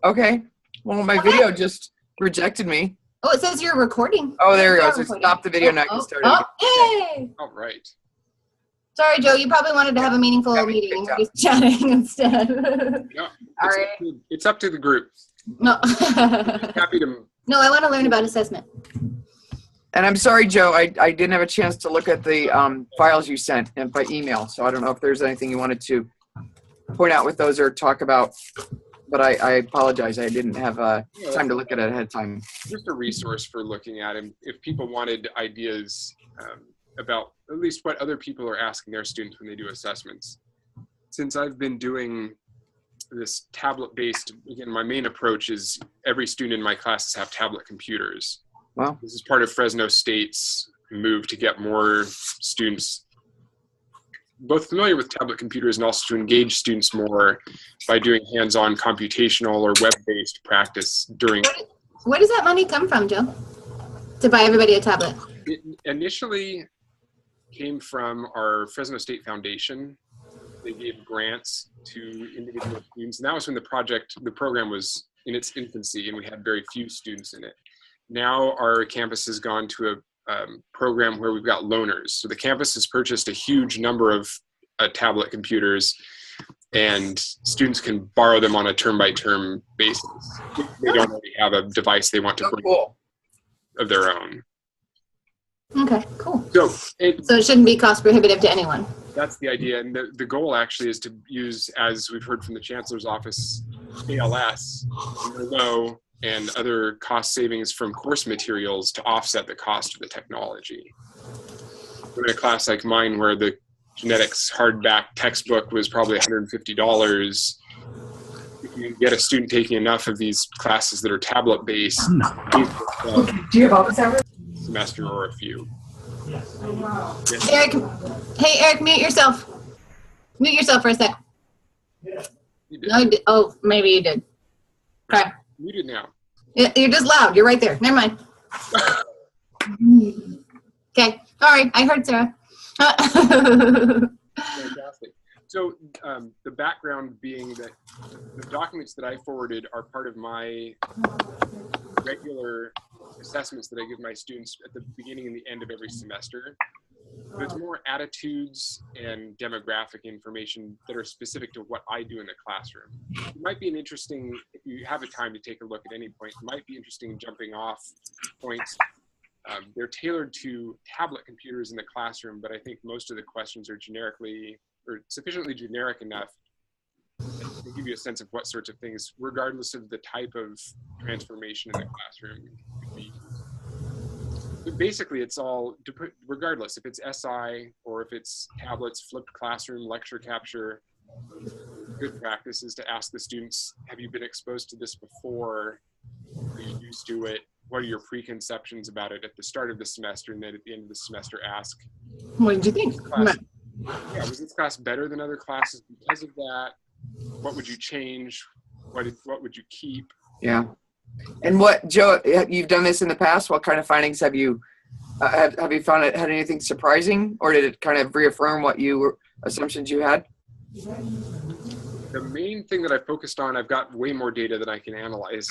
Okay. Well, my video just rejected me. Oh, it says you're recording. Oh, there it goes. Just stop the video now. You started. Yay! All right. Sorry, Joe. You probably wanted to have a meaningful meeting, and we're just chatting instead. No, All right. It's up to the group. No. Happy to. No, I want to learn about assessment. And I'm sorry, Joe, I didn't have a chance to look at the files you sent by email, so I don't know if there's anything you wanted to point out with those or talk about, but I apologize. I didn't have time to look at it ahead of time. Just a resource for looking at, and if people wanted ideas about at least what other people are asking their students when they do assessments. Since I've been doing this tablet-based, again, my main approach is every student in my classes have tablet computers. Wow. This is part of Fresno State's move to get more students both familiar with tablet computers and also to engage students more by doing hands-on computational or web-based practice during. Where does that money come from, Joe? To buy everybody a tablet? It initially came from our Fresno State Foundation. They gave grants to individual students, and that was when the program was in its infancy and we had very few students in it. Now our campus has gone to a program where we've got loaners. So the campus has purchased a huge number of tablet computers, and students can borrow them on a term-by-term basis. They don't already have a device they want to bring of their own. Okay, cool. So it shouldn't be cost prohibitive to anyone. That's the idea, and the goal actually is to use, as we've heard from the Chancellor's office, ALS, low, and other cost savings from course materials to offset the cost of the technology. In a class like mine where the genetics hardback textbook was probably $150, if you get a student taking enough of these classes that are tablet-based, do you have office hours? Semester or a few. Yes. Eric, hey Eric, mute yourself. Mute yourself for a sec. You did. No, you did. Oh, maybe you did. Okay. Muted now. You're just loud. You're right there. Never mind. Okay. Sorry. I heard Sarah. Fantastic. So the background being that the documents that I forwarded are part of my regular assessments that I give my students at the beginning and the end of every semester. But it's more attitudes and demographic information that are specific to what I do in the classroom. It might be an interesting, if you have a time to take a look at any point, it might be interesting jumping off points. They're tailored to tablet computers in the classroom, but I think most of the questions are generically or sufficiently generic enough to give you a sense of what sorts of things, regardless of the type of transformation in the classroom, could be. But basically, it's all, regardless if it's SI or if it's tablets, flipped classroom, lecture capture, good practice is to ask the students, have you been exposed to this before? Are you used to it? What are your preconceptions about it at the start of the semester? And then at the end of the semester, ask, what did you think? Was this class better than other classes because of that? What would you change? What would you keep? Yeah. And what, Joe, you've done this in the past. What kind of findings have you found it had anything surprising, or did it kind of reaffirm what assumptions you had? The main thing that I focused on, I've got way more data than I can analyze.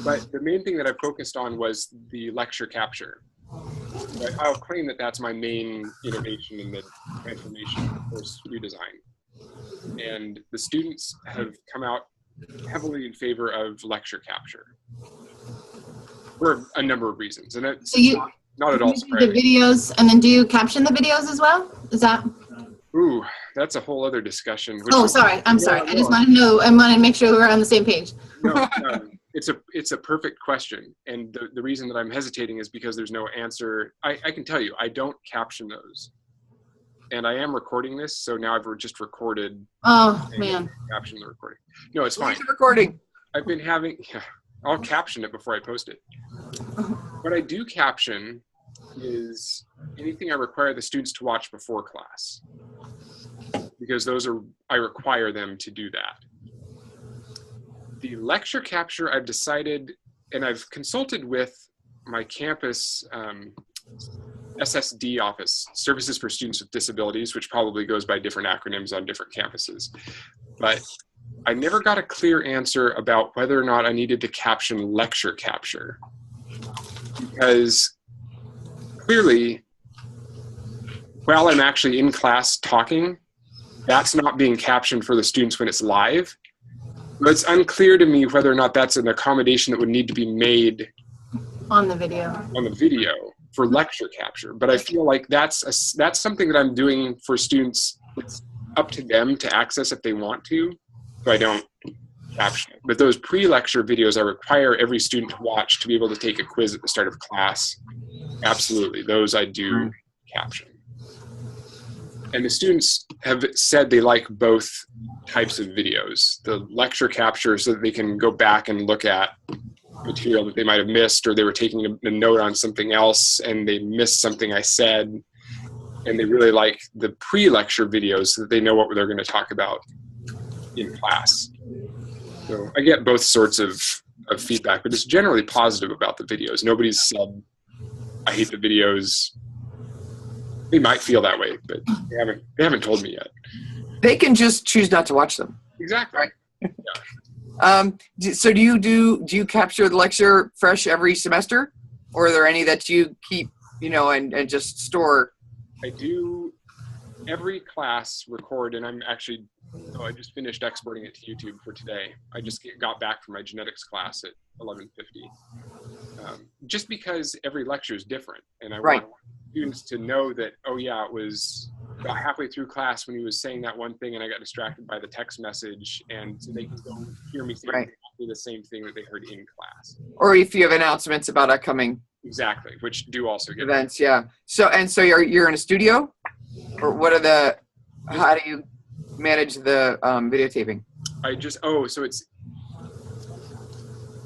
But the main thing that I focused on was the lecture capture. But I'll claim that that's my main innovation in the transformation course redesign. And the students have come out heavily in favor of lecture capture for a number of reasons. And it's not at all surprising. The videos, and then do you caption the videos as well? Is that? Ooh, that's a whole other discussion. Oh, sorry. I'm sorry. I just want to know. I want to make sure we're on the same page. No, it's a perfect question. And the reason that I'm hesitating is because there's no answer. I can tell you, I don't caption those. And I am recording this, so now I've just recorded. Oh, man. Caption the recording. No, it's fine. Recording. I've been having, I'll caption it before I post it. What I do caption is anything I require the students to watch before class, because I require them to do that. The lecture capture, I've decided, and I've consulted with my campus SSD office, Services for Students with Disabilities, which probably goes by different acronyms on different campuses. But I never got a clear answer about whether or not I needed to caption lecture capture. Because clearly, while I'm actually in class talking, that's not being captioned for the students when it's live. But it's unclear to me whether or not that's an accommodation that would need to be made On the video. For lecture capture. But I feel like that's something that I'm doing for students. It's up to them to access if they want to, so I don't caption it. But those pre-lecture videos I require every student to watch to be able to take a quiz at the start of class. Absolutely, those I do caption. And the students have said they like both types of videos. The lecture capture so that they can go back and look at material that they might have missed, or they were taking a note on something else and they missed something I said. And they really like the pre-lecture videos so that they know what they're going to talk about in class. So I get both sorts of feedback, but it's generally positive about the videos. Nobody's said, I hate the videos. They might feel that way, but they haven't told me yet. They can just choose not to watch them. Exactly. Right. Yeah. So do you capture the lecture fresh every semester, or are there any that you keep, and just store? I do every class record, and I just finished exporting it to YouTube for today. I just got back from my genetics class at 11:50. Just because every lecture is different, and I want students to know that, oh yeah, it was about halfway through class when he was saying that one thing and I got distracted by the text message, and so they can go hear me say exactly the same thing that they heard in class. Or if you have announcements about upcoming which do also get events, yeah. So you're in a studio, or how do you manage the videotaping? So it's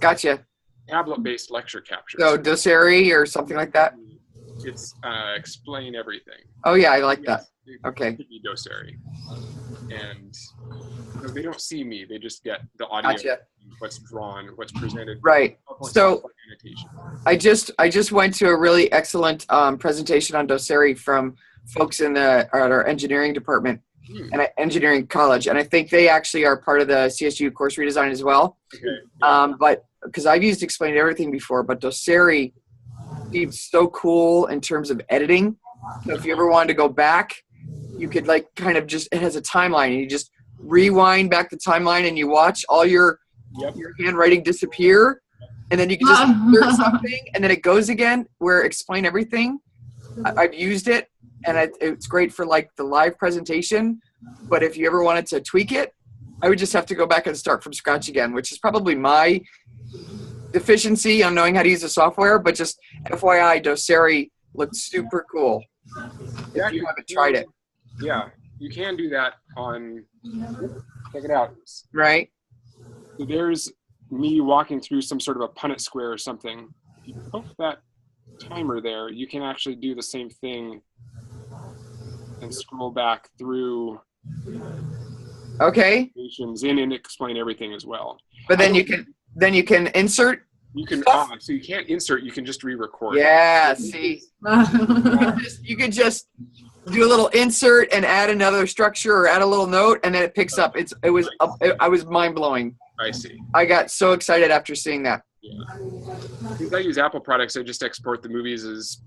Gotcha. tablet-based lecture capture. So Doceri or something like that? It's explain everything. Oh yeah, I like that. Okay. Doceri. And they don't see me, they just get the audio, Gotcha. What's drawn, what's presented. Right. So annotation. I just went to a really excellent presentation on Doceri from folks in our engineering department and engineering college, and I think they actually are part of the CSU course redesign as well. Okay. But because I've used Explain Everything before, but Doceri seems so cool in terms of editing. So if you ever wanted to go back, you could it has a timeline, and you just rewind back the timeline and you watch all your handwriting disappear, and then you can just insert something and then it goes again, where Explain Everything. I've used it, and it's great for the live presentation, but if you ever wanted to tweak it, I would just have to go back and start from scratch again, which is probably my deficiency on knowing how to use the software. But just FYI, Doceri looks super cool. Yeah, if you haven't tried it. Yeah, you can do that on, check it out. Right. So there's me walking through some sort of a Punnett square or something. If you poke that timer there, you can actually do the same thing and scroll back through. Okay. And Explain Everything as well. But then you can insert. You can so you can't insert. You can just re-record. Yeah. See. You could just do a little insert and add another structure or add a little note, and then it picks up. I was mind blowing. I see. I got so excited after seeing that. Yeah. Since I use Apple products, I just export the movies as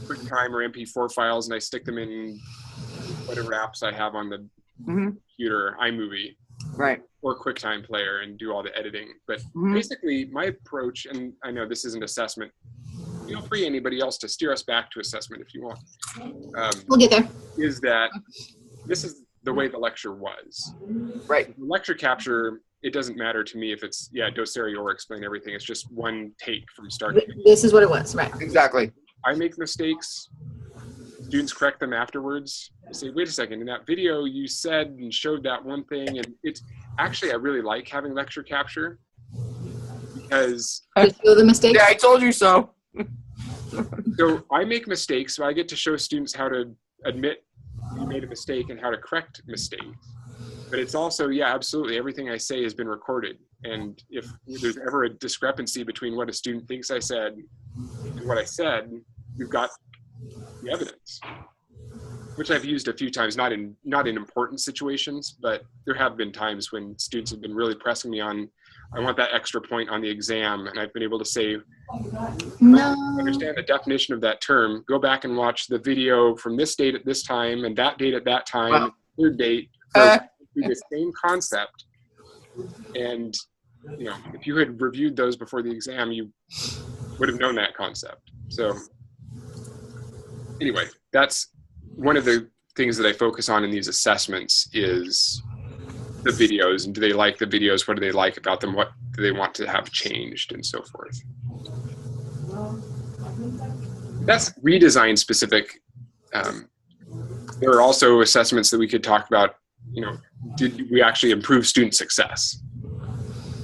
QuickTime or MP4 files, and I stick them in whatever apps I have on the computer, iMovie, right, or QuickTime Player, and do all the editing. But basically, my approach, and I know this isn't assessment. Feel free, anybody else, to steer us back to assessment if you want. We'll get there. Is that this is the way the lecture was. Right. The lecture capture, it doesn't matter to me if it's Doceri or Explain Everything. It's just one take from start to finish. This is what it was, right? Exactly. I make mistakes. Students correct them afterwards. They say, wait a second, in that video you said and showed that one thing, and it's actually, I really like having lecture capture because show the mistakes. Yeah, I told you so. So I make mistakes, so I get to show students how to admit you made a mistake and how to correct mistakes. But it's also, absolutely, everything I say has been recorded. And if there's ever a discrepancy between what a student thinks I said and what I said, we've got the evidence. which I've used a few times, not in important situations, but there have been times when students have been really pressing me on, I want that extra point on the exam, and I've been able to say, No. understand the definition of that term, go back and watch the video from this date at this time and that date at that time, Wow. third date, for the same concept. And you know, if you had reviewed those before the exam, you would have known that concept. So anyway, that's one of the things that I focus on in these assessments is the videos, and do they like the videos? What do they like about them? What do they want to have changed, and so forth. That's redesign specific. There are also assessments that we could talk about, you know, did we actually improve student success,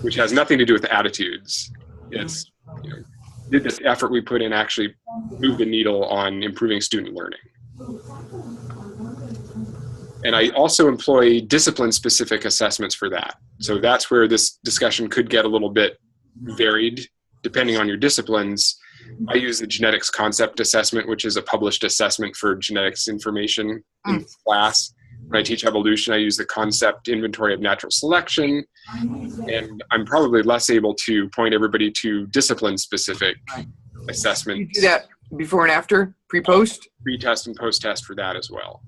which has nothing to do with attitudes. It's, you know, did the effort we put in actually move the needle on improving student learning? And I also employ discipline-specific assessments for that. So that's where this discussion could get a little bit varied depending on your disciplines. I use the genetics concept assessment, which is a published assessment for genetics information in class. When I teach evolution, I use the concept inventory of natural selection. And I'm probably less able to point everybody to discipline-specific assessments. You do that before and after, pre-post? Pre-test and post-test for that as well.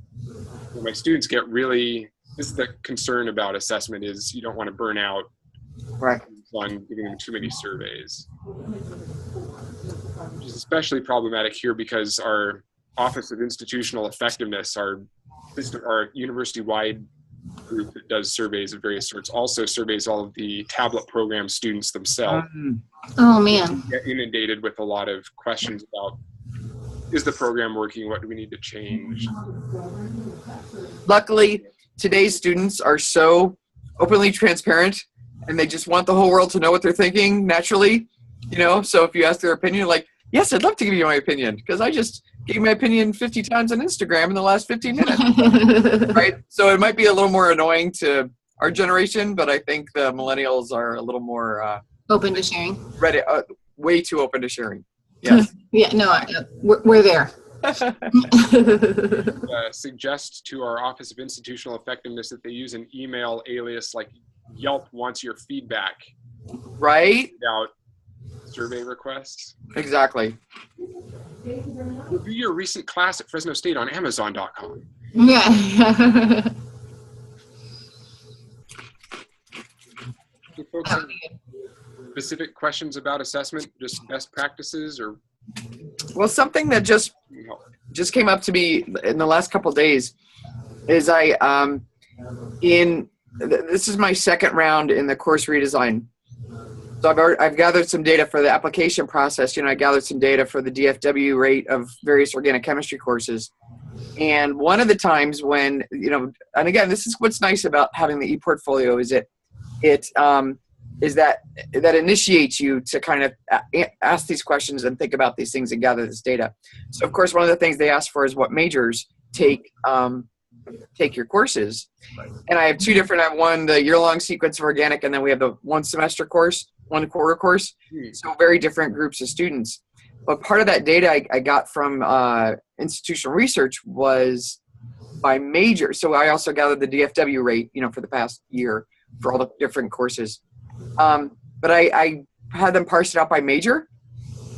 When my students get really, this is the concern about assessment, is you don't want to burn out Right. on giving them too many surveys. Which is especially problematic here because our Office of Institutional Effectiveness, our university-wide group that does surveys of various sorts, also surveys all of the tablet program students themselves. Oh, man. Get inundated with a lot of questions about, is the program working? What do we need to change? Luckily, today's students are so openly transparent, and they just want the whole world to know what they're thinking naturally, you know? So if you ask their opinion, like, yes, I'd love to give you my opinion, because I just gave my opinion 50 times on Instagram in the last 15 minutes, right? So it might be a little more annoying to our generation, but I think the millennials are a little more Open to sharing. ready, way too open to sharing. Yes. Yeah, no, we're there. Suggest to our Office of Institutional Effectiveness that they use an email alias like Yelp wants your feedback. Right? Without survey requests. Exactly. Review your recent class at Fresno State on Amazon.com. Yeah. Do folks have specific questions about assessment, just best practices, or? Well, something that just came up to me in the last couple of days is this is my second round in the course redesign. So I've gathered some data for the application process. You know, I gathered some data for the DFW rate of various organic chemistry courses. And one of the times when, you know, and again, this is what's nice about having the e-portfolio is that initiates you to kind of ask these questions and think about these things and gather this data. So of course, one of the things they ask for is what majors take your courses. And I have two different, I have one, the year-long sequence of organic, and then we have the one semester course, 1 quarter course. So very different groups of students. But part of that data I got from institutional research was by major. So I also gathered the DFW rate, you know, for the past year for all the different courses. But I had them parse it out by major.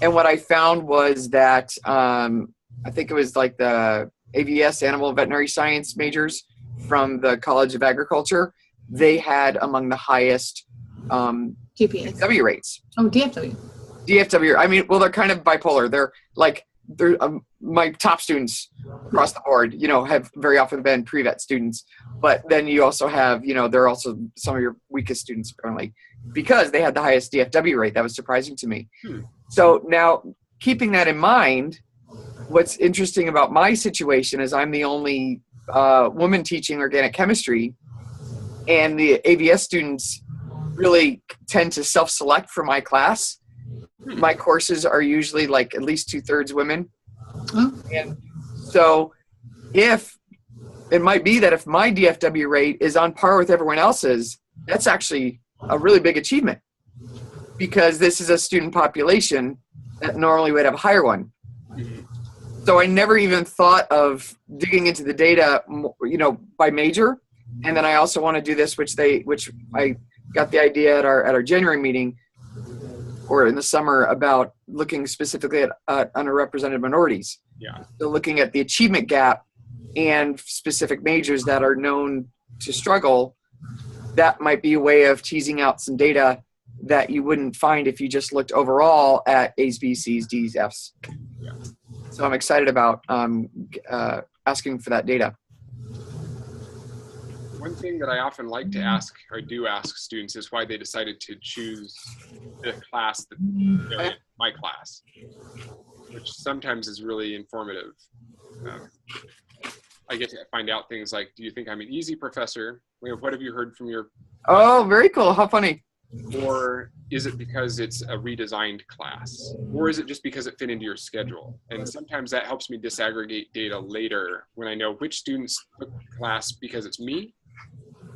And what I found was that I think it was like the AVS, Animal and Veterinary Science majors from the College of Agriculture, they had among the highest DFW rates. Oh, DFW. DFW, I mean, well, they're kind of bipolar. They're my top students across the board, you know, have very often been pre-vet students. But then you also have, you know, they're also some of your weakest students apparently because they had the highest DFW rate. That was surprising to me. So now, keeping that in mind, what's interesting about my situation is I'm the only woman teaching organic chemistry, and the AVS students really tend to self-select for my class. My courses are usually like at least 2/3 women. And so if it might be that if my DFW rate is on par with everyone else's, that's actually a really big achievement because this is a student population that normally would have a higher one. So I never even thought of digging into the data, by major. And then I also want to do this, which I got the idea at our January meeting, or in the summer, about looking specifically at underrepresented minorities. Yeah. So looking at the achievement gap and specific majors that are known to struggle, that might be a way of teasing out some data that you wouldn't find if you just looked overall at A's, B's, C's, D's, F's. Yeah. So I'm excited about asking for that data. One thing that I often like to ask, or do ask students, is why they decided to choose the class that they're in, my class, which sometimes is really informative. I get to find out things like, do you think I'm an easy professor? What have you heard from your... Oh, very cool. How funny. Or is it because it's a redesigned class? Or is it just because it fit into your schedule? And sometimes that helps me disaggregate data later when I know which students took the class because it's me,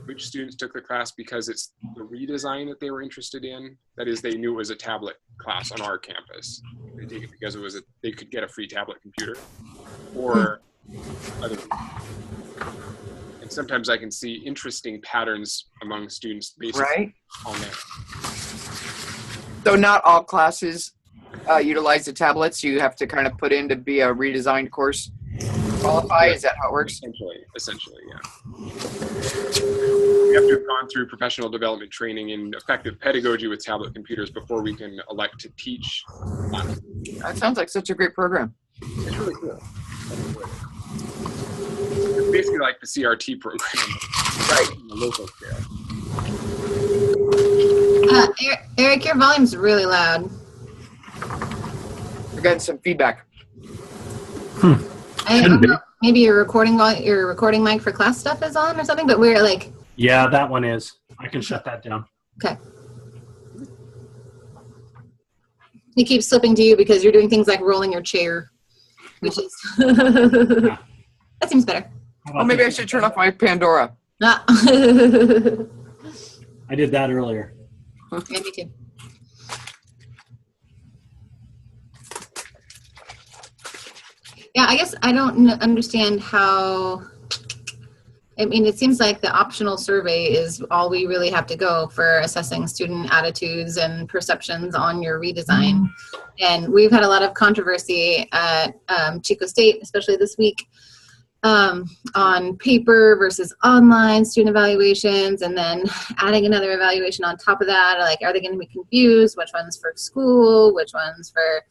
which students took the class because it's the redesign that they were interested in. That is, they knew it was a tablet class on our campus. They take it because they could get a free tablet computer, or other. And sometimes I can see interesting patterns among students based on that. So not all classes utilize the tablets. You have to kind of put in to be a redesigned course to qualify. Is that how it works? Essentially, yeah. We have to have gone through professional development training in effective pedagogy with tablet computers before we can elect to teach classes. That sounds like such a great program. It's really cool. It's basically like the CRT program, right, on the local scale. Eric, your volume's really loud. We're getting some feedback. I don't know, maybe your recording mic for class stuff is on or something, but we're like... Yeah, that one is. I can shut that down. Okay. It keeps slipping to you because you're doing things like rolling your chair, which is... That seems better. Well, maybe I should turn off my Pandora. Ah. I did that earlier. Yeah, me too. Yeah, I guess I don't understand how, I mean, it seems like the optional survey is all we really have to go for assessing student attitudes and perceptions on your redesign. And we've had a lot of controversy at Chico State, especially this week, on paper versus online student evaluations, and then adding another evaluation on top of that. Like, are they going to be confused? Which one's for school? Which one's for,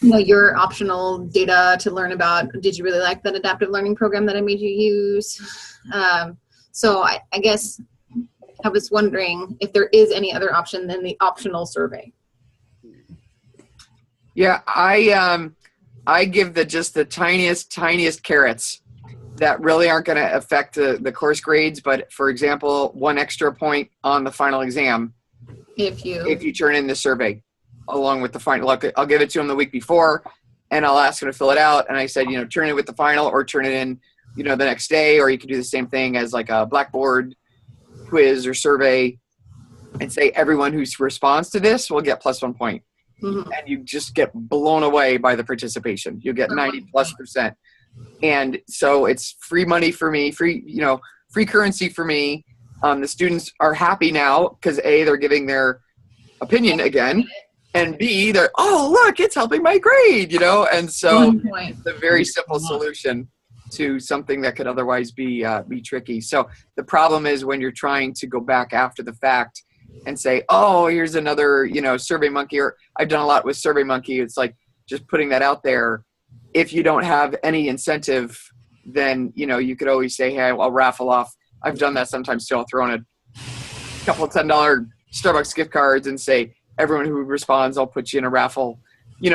your optional data to learn about, did you really like that adaptive learning program that I made you use? So I guess I was wondering if there is any other option than the optional survey. Yeah, I give just the tiniest carrots that really aren't going to affect the course grades. But for example, 1 extra point on the final exam if you turn in the survey along with the final. Look, I'll give it to them the week before, and I'll ask them to fill it out. And I said, turn it with the final, or turn it in, the next day, or you can do the same thing as like a Blackboard quiz or survey, and say everyone who responds to this will get +1 point. Mm-hmm. And you just get blown away by the participation. You get 90+%. And so it's free money for me, free currency for me. The students are happy now because A, they're giving their opinion again, and B, they're, oh, look, it's helping my grade, and so it's a very simple solution to something that could otherwise be tricky. So the problem is when you're trying to go back after the fact and say, oh, here's another, SurveyMonkey, or I've done a lot with SurveyMonkey. It's like just putting that out there. If you don't have any incentive, then, you could always say, hey, I'll raffle off. I've done that sometimes too. I'll throw in a couple of $10 Starbucks gift cards and say, everyone who responds, I'll put you in a raffle,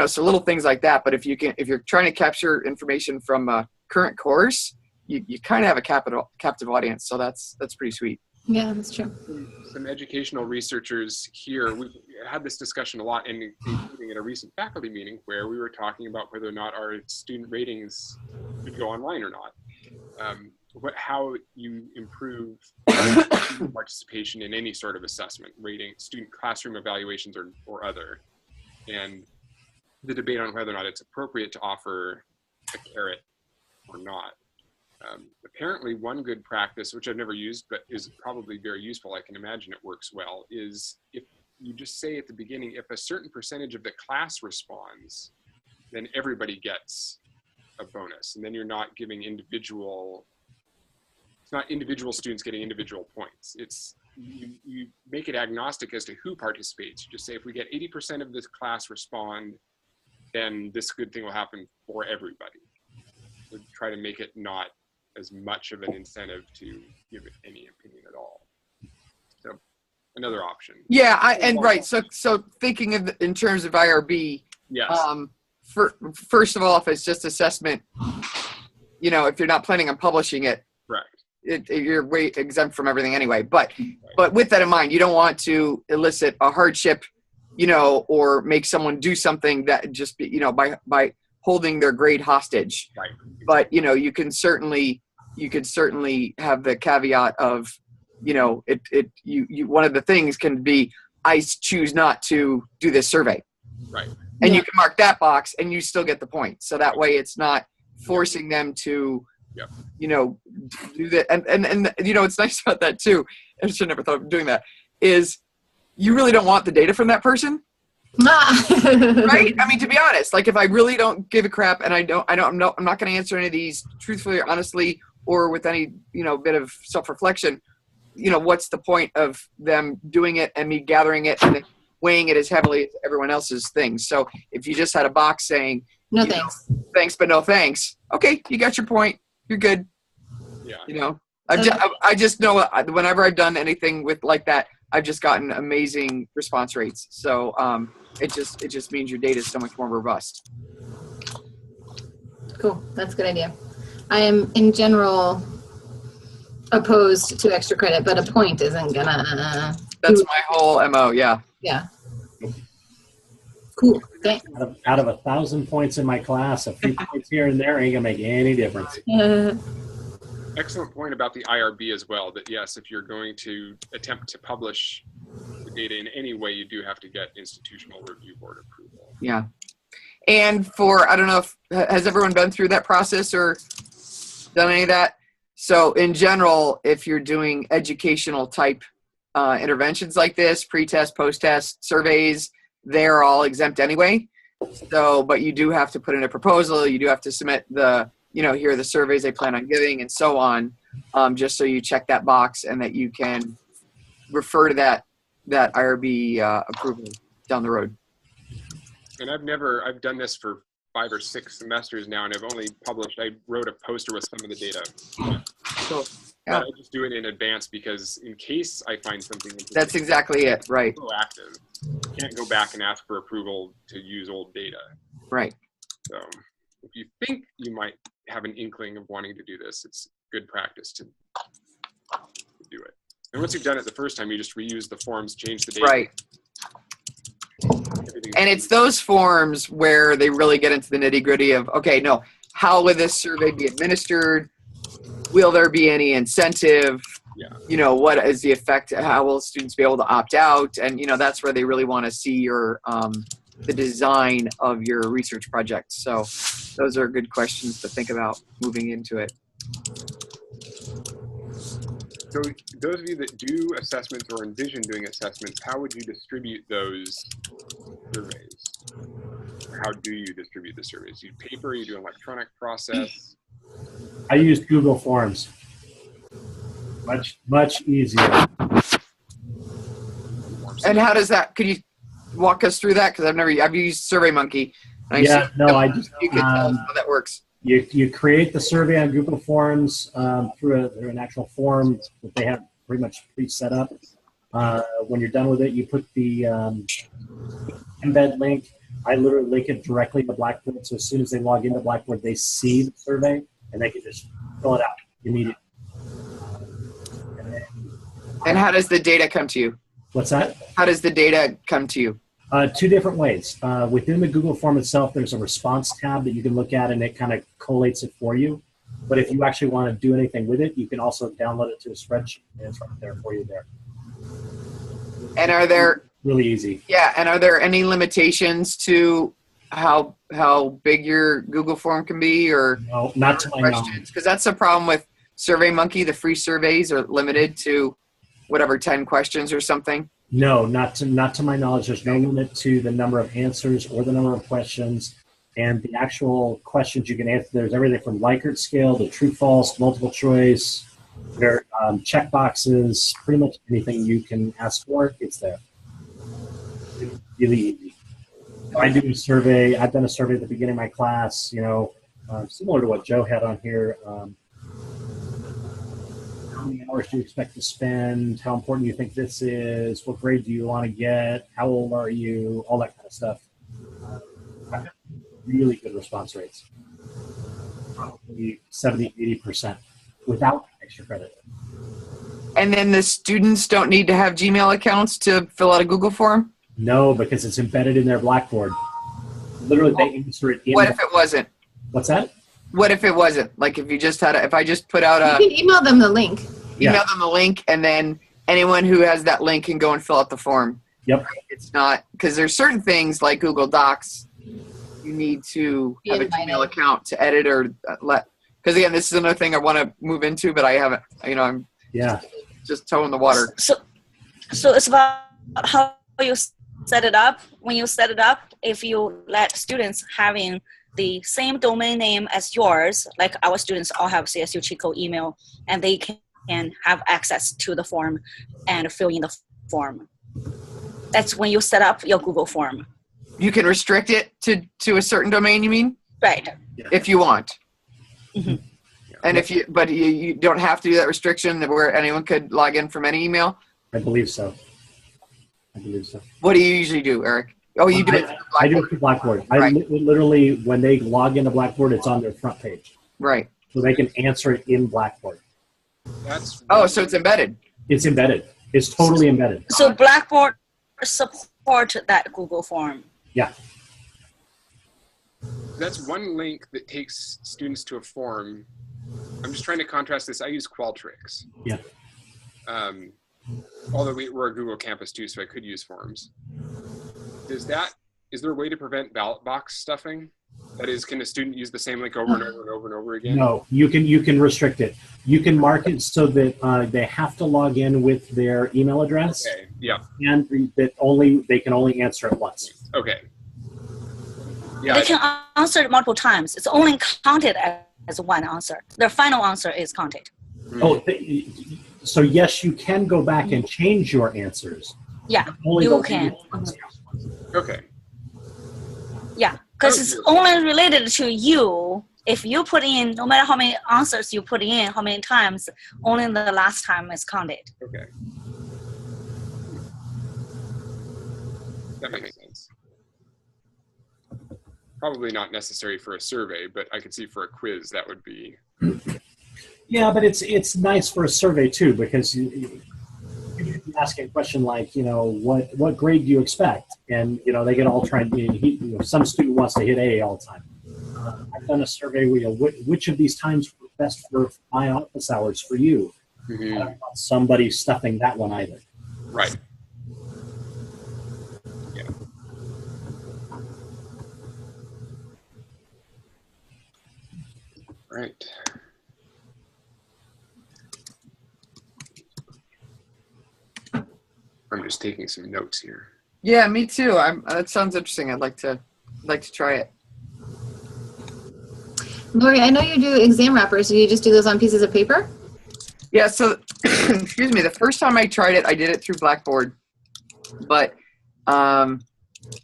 so little things like that. But if you're trying to capture information from a current course, you kind of have a captive audience. So that's pretty sweet. Yeah, that's true. Some educational researchers here, we've had this discussion a lot, and including at a recent faculty meeting where we were talking about whether or not our student ratings should go online or not. How you improve participation in any sort of assessment, rating, student classroom evaluations or other. And the debate on whether or not it's appropriate to offer a carrot or not. Apparently, one good practice, which I've never used, but is probably very useful, I can imagine it works well, is if you just say at the beginning, if a certain percentage of the class responds, then everybody gets a bonus. And then you're not giving individual, it's not individual students getting individual points. It's, you make it agnostic as to who participates. You just say, if we get 80% of this class respond, then this good thing will happen for everybody. So try to make it not as much of an incentive to give it any opinion at all. So another option. Yeah, right. So thinking of in terms of IRB, Yes. First of all, if it's just assessment, you know, if you're not planning on publishing it, Correct. You're way exempt from everything anyway. But with that in mind, you don't want to elicit a hardship, you know, or make someone do something that just, you know, by holding their grade hostage. Right. But, you know, you could certainly have the caveat of, you know, you one of the things can be, I choose not to do this survey. Right. And you can mark that box and you still get the point. So that way it's not forcing them to, you know, do that. And you know, what's nice about that too, I should never thought of doing that, is you really don't want the data from that person. Right? I mean, to be honest, like if I really don't give a crap and I'm not going to answer any of these truthfully or honestly or with any, you know, bit of self-reflection, you know, what's the point of them doing it and me gathering it and then weighing it as heavily as everyone else's things? So if you just had a box saying, No thanks. Thanks, but no thanks. Okay, you got your point. You're good. Yeah. You know, I just know whenever I've done anything with like that, I've just gotten amazing response rates. So it just means your data is so much more robust. Cool. That's a good idea. I am in general opposed to extra credit, but a point isn't gonna. That's my whole MO. Yeah. Yeah. Cool. Thanks. Out of 1,000 points in my class, a few points here and there ain't gonna make any difference. Excellent point about the IRB as well, that yes, if you're going to attempt to publish the data in any way, you do have to get institutional review board approval. Yeah. And for, I don't know if, has everyone been through that process or done any of that? So in general, if you're doing educational type interventions like this, pre-test, post-test surveys, they're all exempt anyway. So, but you do have to put in a proposal. You do have to submit the, you know, here are the surveys they plan on giving and so on, just so you check that box and that you can refer to that IRB approval down the road. And I've done this for 5 or 6 semesters now, and I've only published, I wrote a poster with some of the data. So, yeah. I just do it in advance because in case I find something that's exactly it, right? Proactive. You can't go back and ask for approval to use old data. Right. So if you think you might have an inkling of wanting to do this, it's good practice to do it. And once you've done it the first time, you just reuse the forms, change the data. Right. And it's those forms where they really get into the nitty gritty of, okay, no, how will this survey be administered? Will there be any incentive? Yeah. You know, what is the effect? How will students be able to opt out? And, you know, that's where they really want to see your, the design of your research project. So those are good questions to think about moving into it. So those of you that do assessments or envision doing assessments, how would you distribute those surveys? Or how do you distribute the surveys? You paper, you do an electronic process? I use Google Forms. Much easier. And how does that, could you walk us through that? Because I've used SurveyMonkey. Yeah, no, I just, you can tell us how that works. You create the survey on Google Forms through an actual form that they have pretty much pre-set up. When you're done with it, you put the embed link. I literally link it directly to Blackboard, so as soon as they log into Blackboard, they see the survey and they can just fill it out immediately. And how does the data come to you? What's that? How does the data come to you? 2 different ways. Within the Google form itself, there's a response tab that you can look at and it kind of collates it for you. But if you actually want to do anything with it, you can also download it to a spreadsheet and it's right there for you there. And are there really easy? Yeah, and are there any limitations to how big your Google form can be, or No, not to my knowledge. questions? Because that's the problem with SurveyMonkey. The free surveys are limited to whatever 10 questions or something. No, not to my knowledge. There's no limit to the number of answers or the number of questions. And the actual questions you can answer, there's everything from Likert scale to true, false, multiple choice. There are check boxes, pretty much anything you can ask for, it's there. It's really easy. I do a survey. I've done a survey at the beginning of my class, similar to what Joe had on here. How many hours do you expect to spend? How important do you think this is? What grade do you want to get? How old are you? All that kind of stuff. I've got really good response rates. Probably 70, 80% without extra credit. And then the students don't need to have Gmail accounts to fill out a Google form? No, because it's embedded in their Blackboard. Literally, they answer it in. What if it wasn't? What's that? What if it wasn't? Like if you just had if I just put out You can email them the link. email them the link, and then anyone who has that link can go and fill out the form. Yep. It's not, because there's certain things like Google Docs, you need to Be have a invited. Gmail account to edit or let, because again, this is another thing I want to move into, but I haven't, I'm Yeah. just toeing the water. So it's about how you set it up. When you set it up, if you let students having the same domain name as yours, like our students all have CSU Chico email, and they can have access to the form and fill in the form. That's when you set up your Google form. You can restrict it to a certain domain, you mean? Right. If you want. Mhm. And if but you don't have to do that restriction where anyone could log in from any email? I believe so. What do you usually do, Eric? Oh, you do it through I do Blackboard. it through Blackboard. I Right. literally, when they log into Blackboard, it's on their front page. Right. So they can answer it in Blackboard. That's Oh, so it's embedded. It's embedded. It's totally embedded. So Blackboard support that Google form. Yeah. that's one link that takes students to a form. I'm just trying to contrast this. I use Qualtrics. Yeah. Although we're a Google campus too, so I could use forms. Is there a way to prevent ballot box stuffing? That is, can a student use the same link over and over and over and over again? No, you can restrict it. You can mark it so that they have to log in with their email address, Okay, yeah, and that they can only answer it once. okay. Yeah, They can answer it multiple times. It's only counted as one answer. Their final answer is counted. Oh, so yes, you can go back and change your answers. Yeah, Only you the can. okay. Yeah, because it's only related to you. If you put in, no matter how many answers you put in, how many times, only the last time is counted. Okay. That makes sense. Probably not necessary for a survey, but I could see for a quiz that would be. Yeah, but it's nice for a survey too, because you ask a question like, what grade do you expect? And they can all try and some student wants to hit A all the time. I've done a survey where which of these times were best for my office hours for you? Mhm. I don't want somebody stuffing that one either. Right. Yeah. Right. I'm just taking some notes here. Yeah, me too. That sounds interesting. I'd like to try it. Lori, I know you do exam wrappers. Do you just do those on pieces of paper? Yeah, so excuse me, the first time I tried it, I did it through Blackboard. But I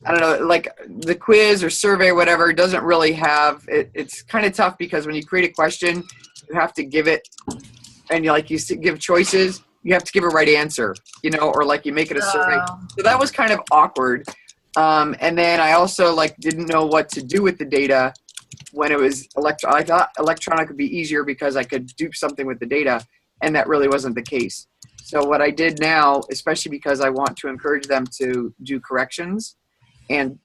don't know, like the quiz or survey or whatever doesn't really have it's kind of tough because when you create a question, you have to give it, and you give choices, you have to give a right answer, or like you make it a survey. So that was kind of awkward. And then I also didn't know what to do with the data when it was I thought electronic would be easier because I could do something with the data, and that really wasn't the case. So what I did now, especially because I want to encourage them to do corrections and,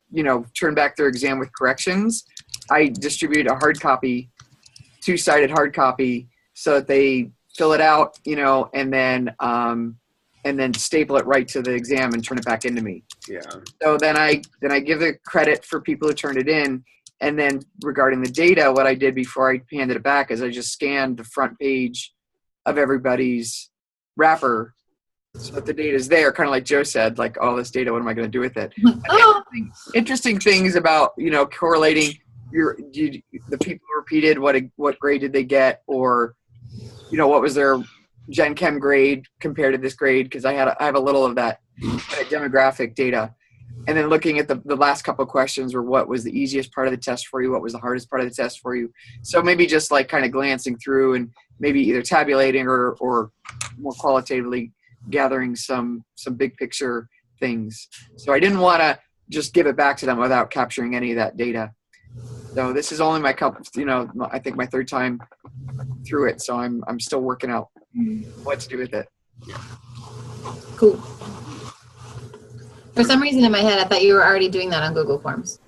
turn back their exam with corrections, I distributed a hard copy, two-sided hard copy, so that they fill it out, and then and then staple it right to the exam and turn it back into me. Yeah. So then I give the credit for people who turned it in. And then regarding the data, what I did before I handed it back is I just scanned the front page of everybody's wrapper so that the data is there, kind of like Joe said, like all this data, what am I going to do with it? Interesting things about, correlating the people who repeated, what grade did they get, or, what was their Gen Chem grade compared to this grade, because I have a little of that demographic data. And then looking at the last couple of questions were what was the easiest part of the test for you, what was the hardest part of the test for you. So maybe just like kind of glancing through and maybe either tabulating or more qualitatively gathering some big picture things. So I didn't want to just give it back to them without capturing any of that data. So this is only my couple, I think my third time through it. So I'm still working out what to do with it. Cool. For some reason in my head, I thought you were already doing that on Google Forms.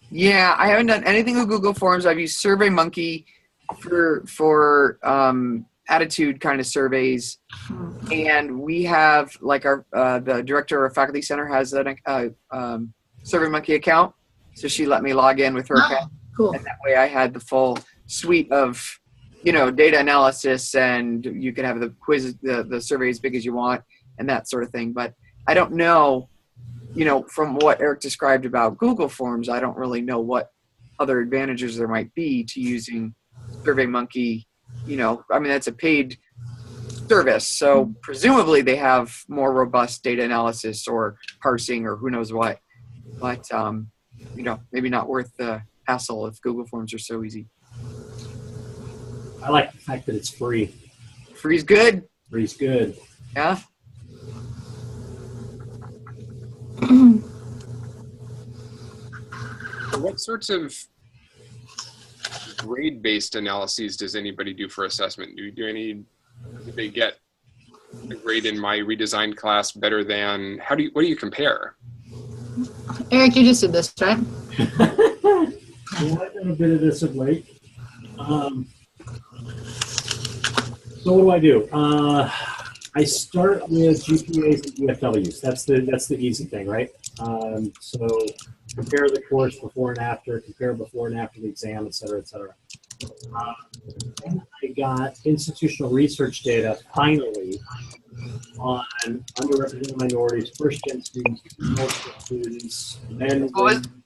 Yeah, I haven't done anything with Google Forms. I've used SurveyMonkey for attitude kind of surveys, and we have like the director of our faculty center has a SurveyMonkey account, so she let me log in with her account. Cool. And that way I had the full suite of data analysis, and you could have the quiz, the survey as big as you want, and that sort of thing. But I don't know, from what Eric described about Google Forms, I don't really know what other advantages there might be to using SurveyMonkey. That's a paid service, so presumably they have more robust data analysis or parsing or who knows what. But, maybe not worth the hassle if Google Forms are so easy. I like the fact that it's free. Free's good. Free's good. Yeah. What sorts of grade-based analyses does anybody do for assessment? Do they get a grade in my redesigned class better than, what do you compare? Eric, you just did this, right? Yeah, I've done a bit of this of late. So what do? I start with GPAs and DFWs. That's the easy thing, right? So compare the course before and after, compare before and after the exam, et cetera, et cetera. And I got institutional research data finally on underrepresented minorities, first-gen students, multiple students, men.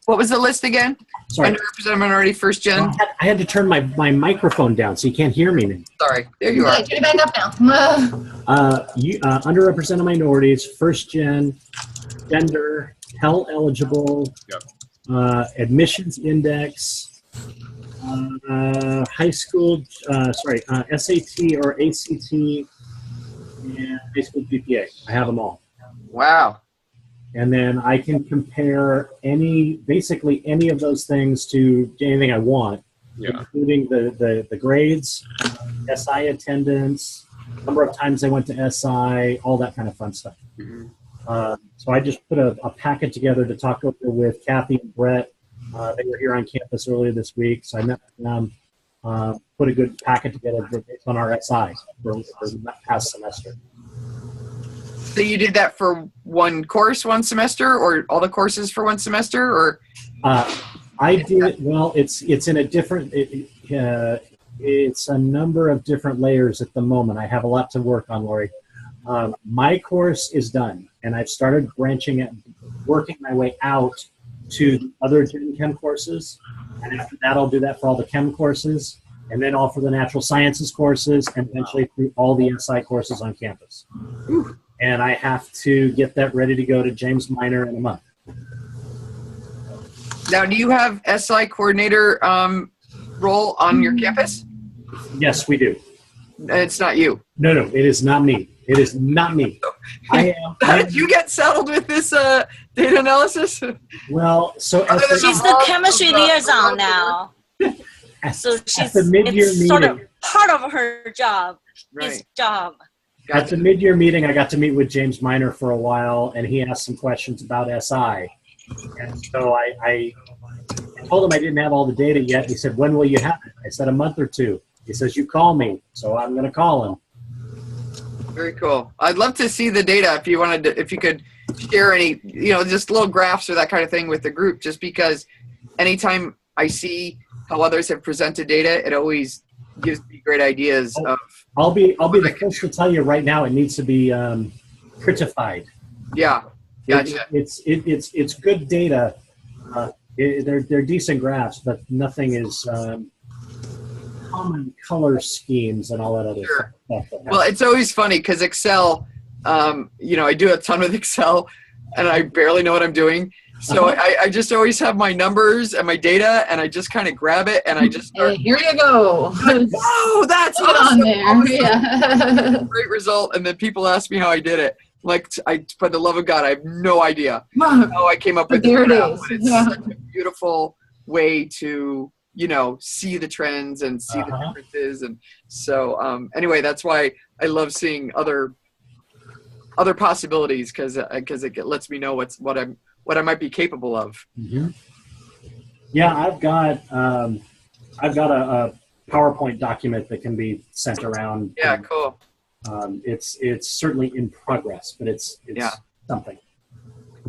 What was the list again? Sorry. Underrepresented minority, first gen. I had to turn my microphone down so you can't hear me now. Sorry, there you are. Turn it back up now. Underrepresented minorities, first gen, gender, Pell eligible, admissions index, high school, SAT or ACT, and high school GPA. I have them all. Wow. And then I can compare basically any of those things to anything I want, including the grades, SI attendance, number of times I went to SI, all that kind of fun stuff. Mm-hmm. So I just put a packet together to talk over with Kathy and Brett. They were here on campus earlier this week, so I met with them, put a good packet together based on our SI for the past semester. So you did that for one course, one semester, or all the courses for one semester, or? I did. Well, it's in a different. It's a number of different layers at the moment. I have a lot to work on, Lori. My course is done, and I've started working my way out to other Gen Chem courses, and after that, I'll do that for all the Chem courses, and then all for the Natural Sciences courses, and eventually through all the SI courses on campus. Whew. And I have to get that ready to go to James Minor in a month. Now, do you have SI coordinator role on your campus? Yes, we do. It's not you. No, it is not me. It is not me. I am. You get settled with this data analysis? Well, so she's the chemistry liaison now. So she's the mid-year meeting, sort of part of her job. Right. His job. Gotcha. At the mid-year meeting, I got to meet with James Minor for a while, and he asked some questions about SI. And so I told him I didn't have all the data yet. He said, "When will you have it?" I said, "A month or two." He says, "You call me." So I'm going to call him. Very cool. I'd love to see the data if you wanted to, if you could share any, just little graphs or that kind of thing with the group, just because anytime I see how others have presented data, it always gives me great ideas of. I'll be the first to tell you right now, it needs to be critified. Yeah. Gotcha. It's good data. They're decent graphs, but nothing is common color schemes and all that other Sure. stuff. Well, it's always funny because Excel, I do a ton with Excel and I barely know what I'm doing. So I just always have my numbers and my data and I just kind of grab it and I just start. Here you go. Oh, that's Put it awesome. on there. Yeah. Great result. And then people ask me how I did it. Like, for the love of God, I have no idea Wow. how I came up with There this it graph, is. but it's Yeah. such a beautiful way to, see the trends and see the differences. And so, anyway, that's why I love seeing other possibilities because it lets me know what I might be capable of. Mm-hmm. Yeah, I've got a PowerPoint document that can be sent around. Yeah, cool. It's certainly in progress, but it's something.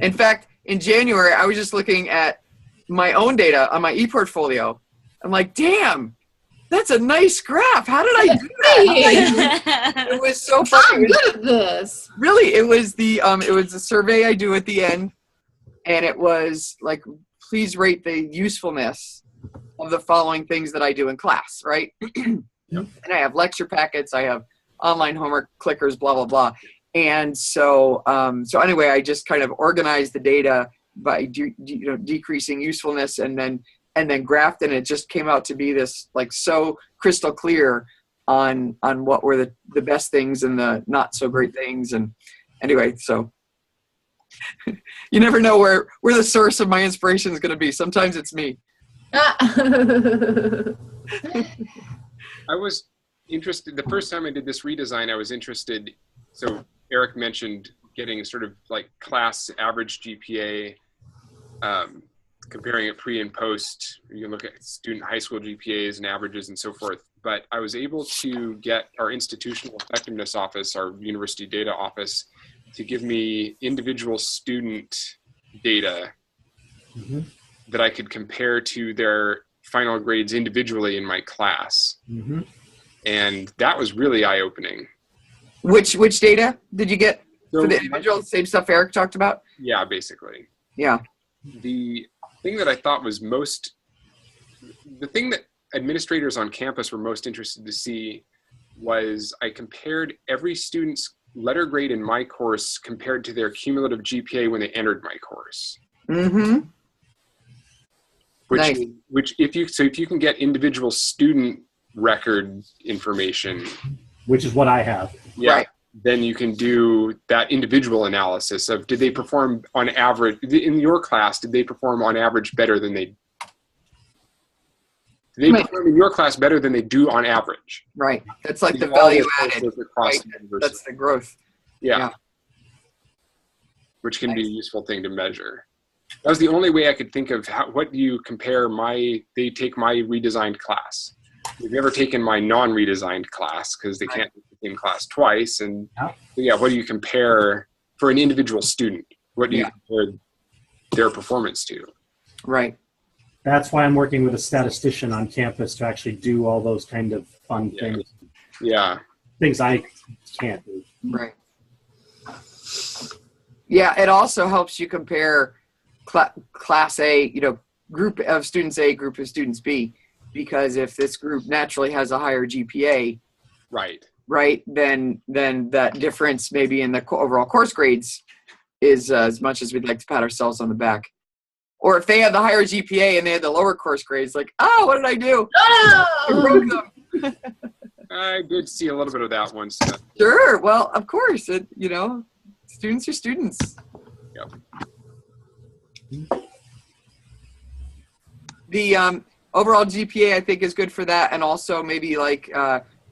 In fact, in January, I was just looking at my own data on my ePortfolio. I'm like, damn, that's a nice graph. How did I do that? It was so funny. I'm good at this. Really, it was the survey I do at the end, and it was like, please rate the usefulness of the following things that I do in class, right? And I have lecture packets, I have online homework clickers, blah blah blah. And so anyway, I just kind of organized the data by decreasing usefulness and then graphed, and it just came out to be this like so crystal clear on what were the best things and the not so great things. And anyway, so you never know where the source of my inspiration is going to be. Sometimes it's me. I was interested, the first time I did this redesign, I was interested, so Eric mentioned getting sort of like class average GPA, comparing it pre and post. You can look at student high school GPAs and averages and so forth. But I was able to get our institutional effectiveness office, our university data office, to give me individual student data that I could compare to their final grades individually in my class. And that was really eye-opening. Which data did you get for the individual? Same stuff Eric talked about? Yeah, basically. Yeah. The thing that I thought was the thing that administrators on campus were most interested to see was I compared every student's letter grade in my course compared to their cumulative GPA when they entered my course. Which if you can get individual student record information, which is what I have. Yeah. Right. Then you can do that individual analysis of did they perform on average in your class? Did they perform on average better than they? Did they perform in your class better than they do on average? Right. That's like the value added. Right. The That's the growth. Yeah. Which can be a useful thing to measure. That was the only way I could think of what do you compare they take my redesigned class. They've never taken my non-redesigned class because they can't take the same class twice. And what do you compare for an individual student? What do you compare their performance to? Right. That's why I'm working with a statistician on campus to actually do all those kind of fun things. Yeah. Things I can't do. Right. Yeah, it also helps you compare class A, group of students A, group of students B, because if this group naturally has a higher GPA, right, then that difference maybe in the overall course grades is as much as we'd like to pat ourselves on the back. Or if they had the higher GPA and they had the lower course grades, like, oh, what did I do? I broke them. I did see a little bit of that once. Sure. Well, of course, students are students. Yep. The overall GPA, I think, is good for that. And also maybe like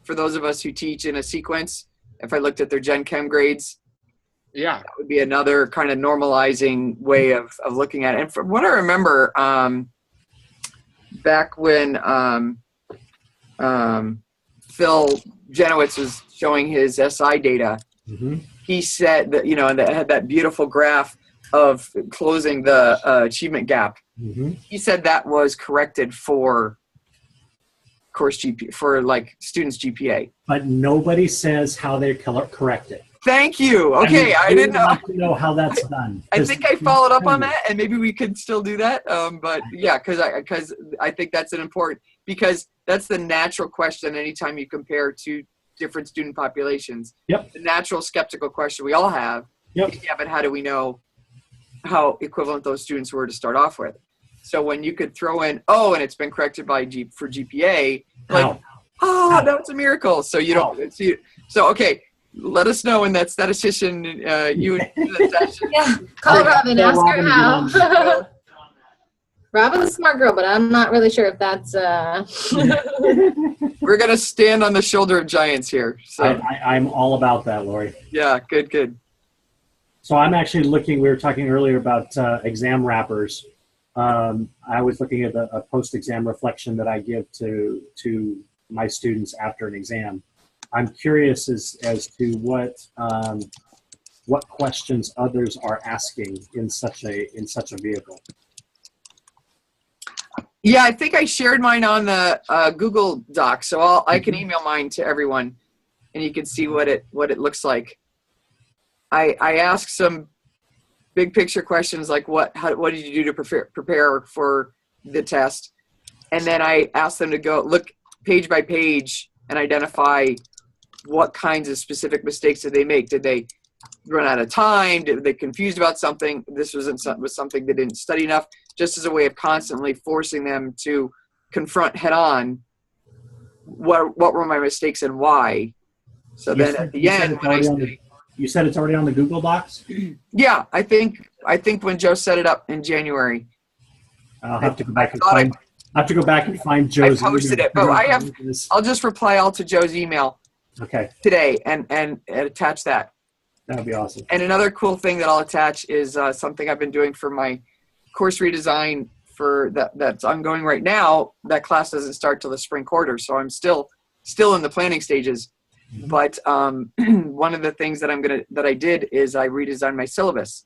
for those of us who teach in a sequence, if I looked at their Gen Chem grades, that would be another kind of normalizing way of looking at it. And from what I remember, Back when Phil Genowitz was showing his SI data, Mm-hmm. he said that, you know, and that had that beautiful graph of closing the achievement gap. Mm-hmm. He said that was corrected for course GP, for like students' GPA. But nobody says how they correct it. Thank you. Okay, I didn't know. Like to know how that's done. I think I followed up on that, and maybe we could still do that. But yeah, because I think that's an important, because that's the natural question anytime you compare two different student populations. Yep. The natural skeptical question we all have. Yep. Yeah, but how do we know how equivalent those students were to start off with? So when you could throw in, oh, and it's been corrected by for GPA, like, oh, that's a miracle. So you don't. So okay. Let us know when that statistician, you and Yeah, call Robin, ask her how. Robin's a smart girl, but I'm not really sure if that's. We're gonna stand on the shoulder of giants here. So I'm all about that, Lori. yeah, good. So I'm actually looking. We were talking earlier about exam wrappers. I was looking at a post-exam reflection that I give to my students after an exam. I'm curious as to what questions others are asking in such a vehicle. Yeah, I think I shared mine on the Google Doc, so I can email mine to everyone, and you can see what it looks like. I asked some big picture questions like what did you do to prepare for the test, and then I asked them to go look page by page and identify what kinds of specific mistakes did they make. Did they run out of time? Did they confused about something? This was something they didn't study enough, just as a way of constantly forcing them to confront head on what were my mistakes and why. So then at the end, you said it's already on the Google Docs? Yeah, I think when Joe set it up in January. I'll have to go back and find Joe's. I posted it. Oh, I'll just reply all to Joe's email. Okay. Today and attach that. That would be awesome. And another cool thing that I'll attach is something I've been doing for my course redesign that's ongoing right now. That class doesn't start till the spring quarter, so I'm still in the planning stages. Mm-hmm. But one of the things that I did is I redesigned my syllabus.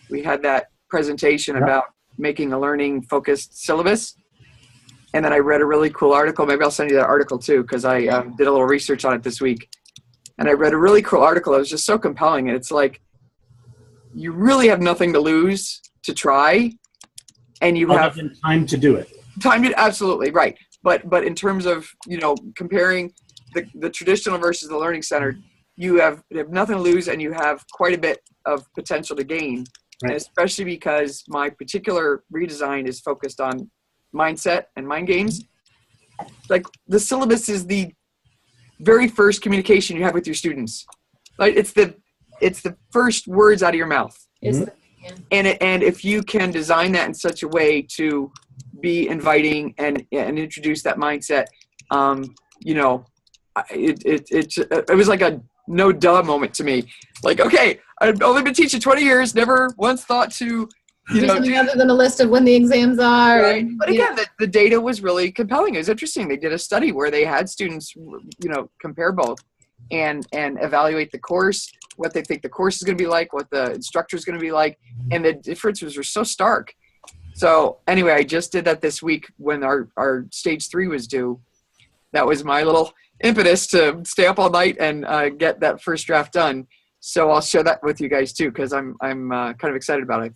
We had that presentation about making a learning focused syllabus. And then I read a really cool article. Maybe I'll send you that article too, because I did a little research on it this week. And I read a really cool article. It was just so compelling. And it's like, you really have nothing to lose to try. And you have time to do it. Absolutely, right. But in terms of, comparing the traditional versus the learning centered, you have nothing to lose and you have quite a bit of potential to gain. Right. And especially because my particular redesign is focused on mindset and mind games. Like the syllabus is the very first communication you have with your students. Like it's the first words out of your mouth. Mm-hmm. And if you can design that in such a way to be inviting and introduce that mindset, it was like a no duh moment to me. Like, okay, I've only been teaching 20 years, never once thought to do something other than a list of when the exams are. Right. But again, the data was really compelling. It was interesting. They did a study where they had students, compare both and evaluate the course, what they think the course is going to be like, what the instructor is going to be like, and the differences were so stark. So anyway, I just did that this week when our stage 3 was due. That was my little impetus to stay up all night and get that first draft done. So I'll share that with you guys too, because I'm kind of excited about it.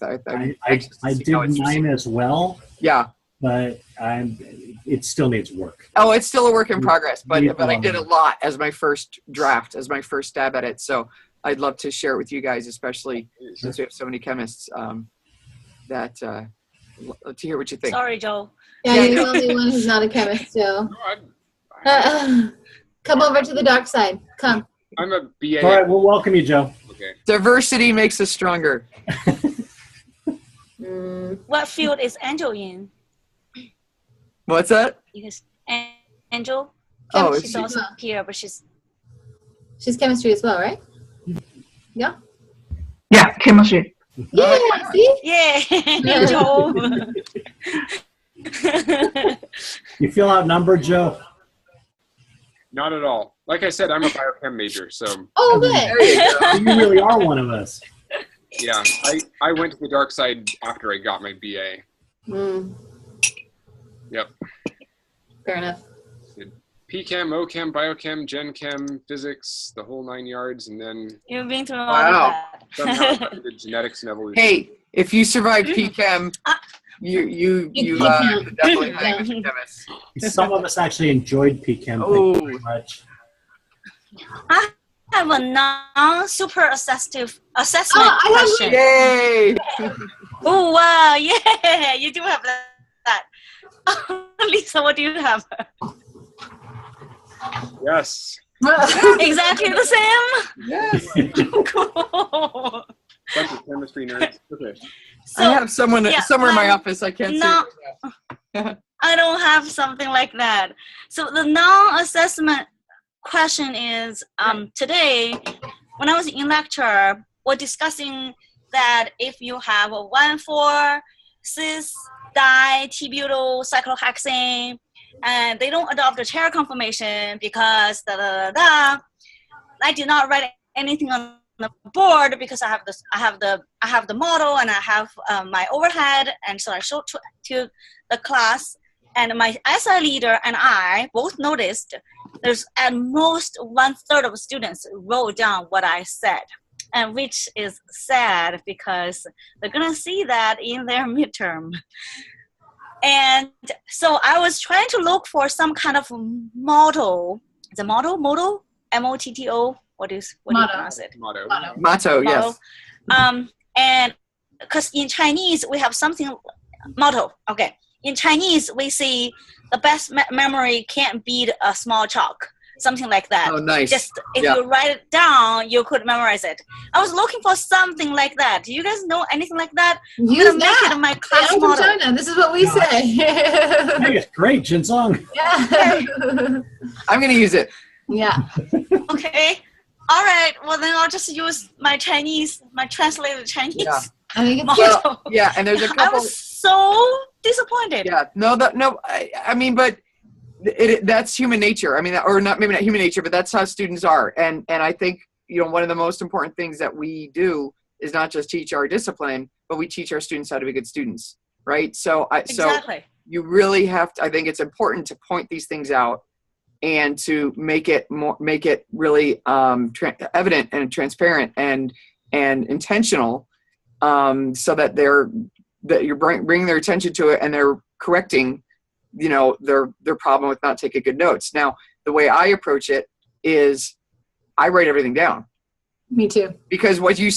I did mine as well. Yeah, but it still needs work. Oh, it's still a work in progress, but I did a lot as my first draft, as my first stab at it. So I'd love to share it with you guys, especially since we have so many chemists. To hear what you think. Sorry, Joe. Yeah, you're the only one who's not a chemist, Joe. Come over to the dark side. Come. I'm a BA. All right, we'll welcome you, Joe. Okay. Diversity makes us stronger. What field is Angel in? What's that? Because Angel, oh, she's also here, but she's chemistry as well, right? Yeah. Yeah, chemistry. Yeah. See? Yeah, Angel. You feel outnumbered, Joe? Not at all. Like I said, I'm a biochem major, so Oh, good. There you go. You really are one of us. yeah, I went to the dark side after I got my BA. Mm, Yep. fair enough. Did PChem, OChem, biochem, gen chem, physics, the whole 9 yards, and then You've been through all Wow. of somehow that. got into genetics and evolution. Hey, if you survive PChem, you count. definitely hang with the chemists. Some of us actually enjoyed PChem. Thank Oh. you very much. I have a non-super assessment Oh, I have question. Yay! Oh, wow. Yeah, you do have that. Lisa, what do you have? Yes. Exactly the same? Yes. Cool. Bunch of chemistry nerds. Okay. So, I have someone yeah, somewhere in my office. I can't no. see. I don't have something like that. So the non-assessment question is, today, when I was in lecture, we're discussing that if you have a 1,4-cis di-T-butyl cyclohexane, and they don't adopt the chair conformation because I did not write anything on the board because I have the model and I have my overhead, and so I showed to the class, and my SI leader and I both noticed there's at most 1/3 of students wrote down what I said, and which is sad because they're gonna see that in their midterm. And so I was trying to look for some kind of model. The model, MOTTO. What do you pronounce it? Motto. Motto, yes. And because in Chinese we have something motto. Okay, in Chinese we see the best memory can't beat a small chalk. Something like that. Oh, nice. Just if Yeah. you write it down, you could memorize it. I was looking for something like that. Do you guys know anything like that? I'm Use gonna make that. it my Say, class I'm from model. China. This is what we say. Hey, it's great, Jinsong. Yeah. I'm going to use it. Yeah. Okay. All right. Well, then I'll just use my Chinese, my translated Chinese Yeah. I think it's model. Well, yeah, and there's a I couple. was so disappointed. Yeah, no, I mean, but that's human nature. I mean, or not, maybe not human nature, but that's how students are. And I think, one of the most important things that we do is not just teach our discipline, but we teach our students how to be good students, right? So Exactly. you really have to, I think it's important to point these things out and to make it really evident and transparent and intentional, so that you're bringing their attention to it and they're correcting, their problem with not taking good notes. Now, the way I approach it is I write everything down. Me too. Because what you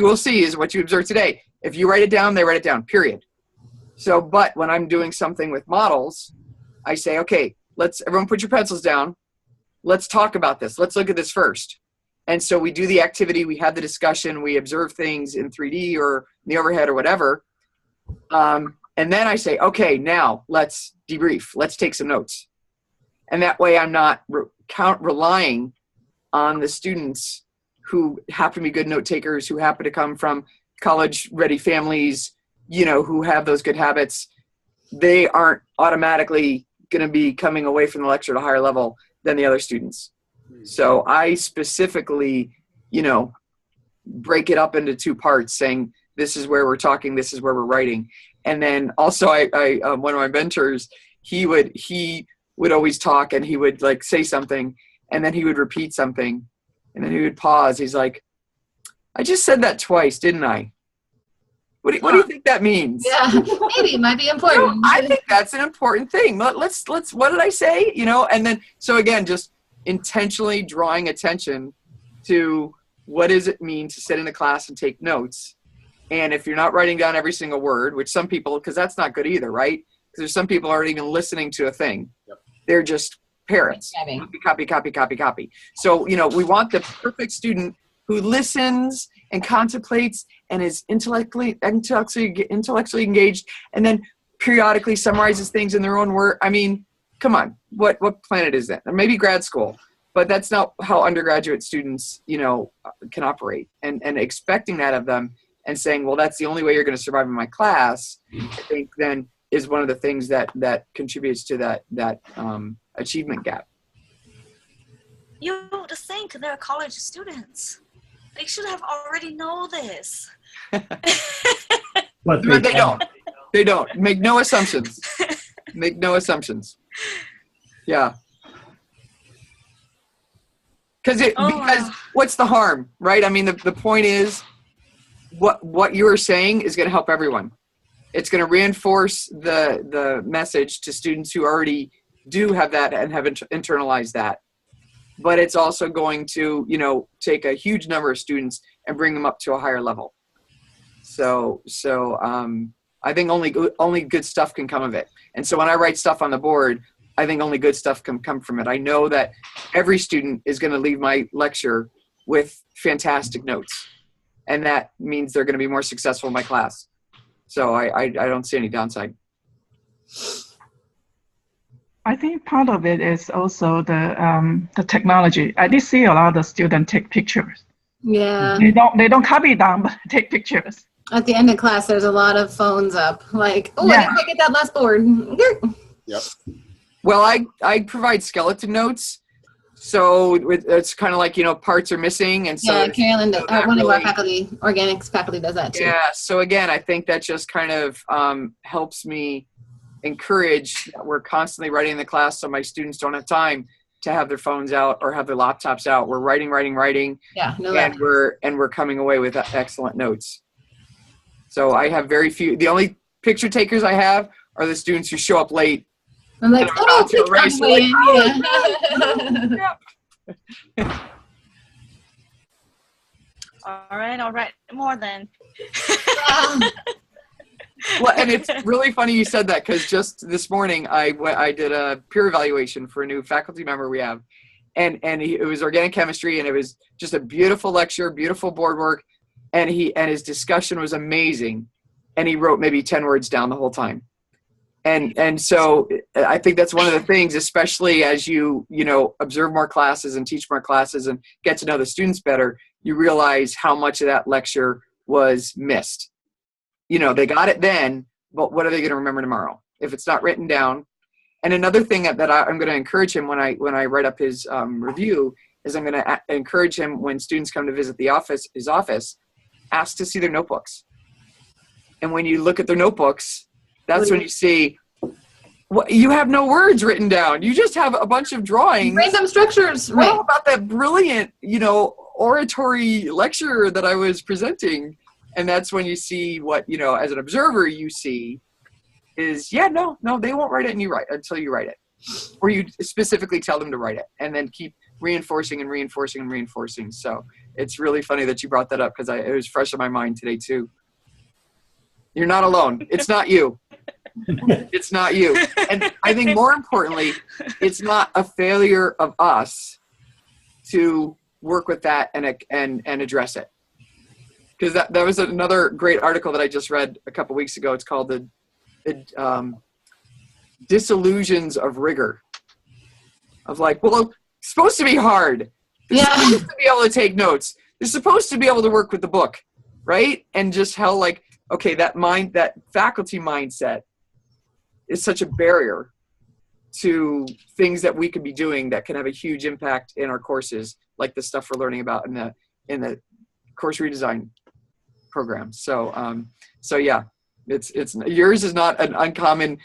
will see is what you observe today. If you write it down, they write it down, period. So, but when I'm doing something with models, I say, okay, everyone put your pencils down. Let's talk about this. Let's look at this first. And so we do the activity, we have the discussion, we observe things in 3D or in the overhead or whatever. And then I say, okay, now let's debrief. Let's take some notes. And that way I'm not relying on the students who happen to be good note takers, who happen to come from college-ready families, who have those good habits. They aren't automatically going to be coming away from the lecture at a higher level than the other students. So I specifically, break it up into 2 parts, saying this is where we're talking, this is where we're writing. And then also I one of my mentors, he would always talk, and he would like say something, and then he would repeat something, and then he would pause. He's like, I just said that twice, didn't I? What do you think that means? Yeah. Maybe it might be important. I think that's an important thing. Let's what did I say? And then, so again, just intentionally drawing attention to what does it mean to sit in a class and take notes. And if you're not writing down every single word, which some people, because that's not good either, right? Because there's some people aren't even listening to a thing. Yep. They're just parrots. Copy. So, we want the perfect student who listens and contemplates and is intellectually engaged, and then periodically summarizes things in their own word. I mean, come on, what planet is that? Or maybe grad school, but that's not how undergraduate students, can operate. And expecting that of them and saying, well, that's the only way you're going to survive in my class, I think then is one of the things that contributes to that achievement gap. you would think they're college students. They should have already know this. But But they don't. They don't. Make no assumptions. Make no assumptions. Yeah. Because what's the harm, right? I mean, the point is, what you are saying is going to help everyone. It's going to reinforce the message to students who already do have that and have internalized that. But it's also going to, take a huge number of students and bring them up to a higher level. So I think only good stuff can come of it. And so when I write stuff on the board, I think only good stuff can come from it. I know that every student is going to leave my lecture with fantastic notes. And that means they're going to be more successful in my class. So I don't see any downside. I think part of it is also the technology. I did see a lot of students take pictures. Yeah. They don't copy it down, but take pictures. At the end of class, there's a lot of phones up. Like, oh, Yeah. I didn't get that last board. Yep. Well, I provide skeleton notes. So it's kind of like, parts are missing. And so Yeah, Carolyn, so that one of our really- faculty, organics faculty does that too. Yeah. So again, I think that just kind of helps me encourage that we're constantly writing in the class so my students don't have time to have their phones out or have their laptops out. We're writing, Yeah, no and that. we're coming away with excellent notes. So I have very few. The only picture takers I have are the students who show up late. I'm like, and are about to please erase. come Like, in. Yeah. All right, more than. Well, and it's really funny you said that because just this morning I did a peer evaluation for a new faculty member we have, and it was organic chemistry, and it was just a beautiful lecture, beautiful board work, and his discussion was amazing, and he wrote maybe 10 words down the whole time, and so I think that's one of the things, especially as you observe more classes and teach more classes and get to know the students better, you realize how much of that lecture was missed. They got it then, but what are they going to remember tomorrow if it's not written down? And another thing that I'm going to encourage him when I write up his review is I'm going to encourage him when students come to visit his office, ask to see their notebooks. And when you look at their notebooks, that's when you see you have no words written down. You just have a bunch of drawings. Random structures. What Right. about that brilliant, oratory lecture that I was presenting? And that's when you see what, as an observer you see is, no, they won't write it until you write it. Or you specifically tell them to write it and then keep reinforcing and reinforcing and reinforcing. So it's really funny that you brought that up because it was fresh in my mind today too. You're not alone. It's not you. It's not you. And I think more importantly, it's not a failure of us to work with that and address it. Because that was another great article that I just read a couple weeks ago. It's called the Disillusions of Rigor. Of like, well, it's supposed to be hard. They're supposed to be able to take notes. They're supposed to be able to work with the book, right? And just how that faculty mindset is such a barrier to things that we could be doing that can have a huge impact in our courses, like the stuff we're learning about in the course redesign program. So yeah, it's yours is not an uncommon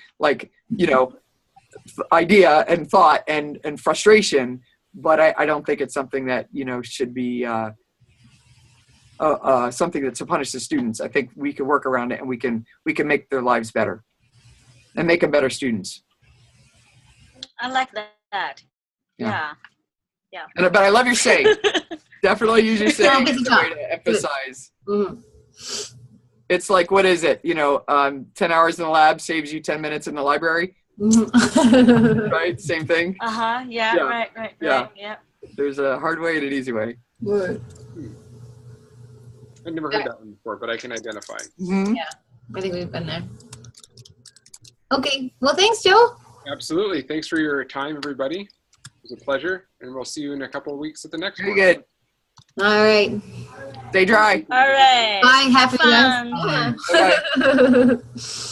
idea and thought and frustration, but I don't think it's something that should be something that's to punish the students. I think we can work around it and we can make their lives better and make them better students. I like that. Yeah. But I love your saying. Definitely use your saying as a way to emphasize. Mm. It's like, what is it? 10 hours in the lab saves you 10 minutes in the library. Right? Same thing. Yeah. Yeah. Right. Yeah. Yeah. There's a hard way and an easy way. Right. I've never heard that one before, but I can identify. Mm-hmm. I think we've been there. Okay. Well, thanks, Joe. Absolutely. Thanks for your time, everybody. It was a pleasure, and we'll see you in a couple of weeks at the next Very one. good. All right. Stay dry. All right. Bye. Happy Fun. guys. Bye-bye.